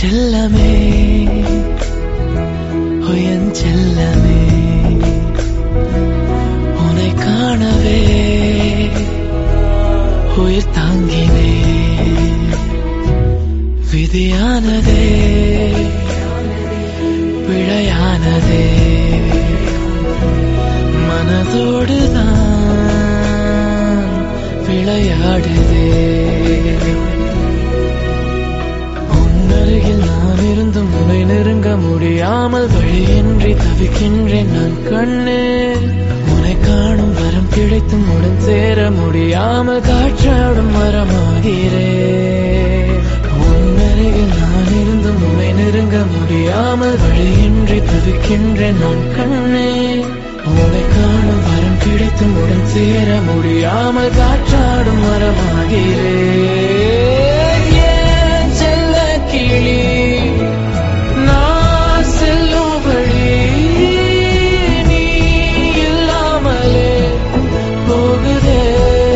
செல்லமே என் செல்லமே உன்னை காணவே உயிர் தாங்கினே விதியானதே பிழையானதே மனதோடுதான் விளையாடுதே உன்னருகில் நான் இருந்தும் உன்னை நெருங்க முடியாமல் வழியின்றி தவிக்கின்றேன் நான் கண்ணே உன்னை காணும் வரம் கிடைத்தும் உடன் சேர முடியாமல் காற்றாடும் மரமாகிறேன் உன்னருகில் நான் இருந்தும் உன்னை நெருங்க முடியாமல் வழியின்றி தவிக்கின்றேன் நான் கண்ணே உன்னை காணும் வரம் கிடைத்தும் உடன் சேர முடியாமல் காற்றாடும் மரமாகிறேன்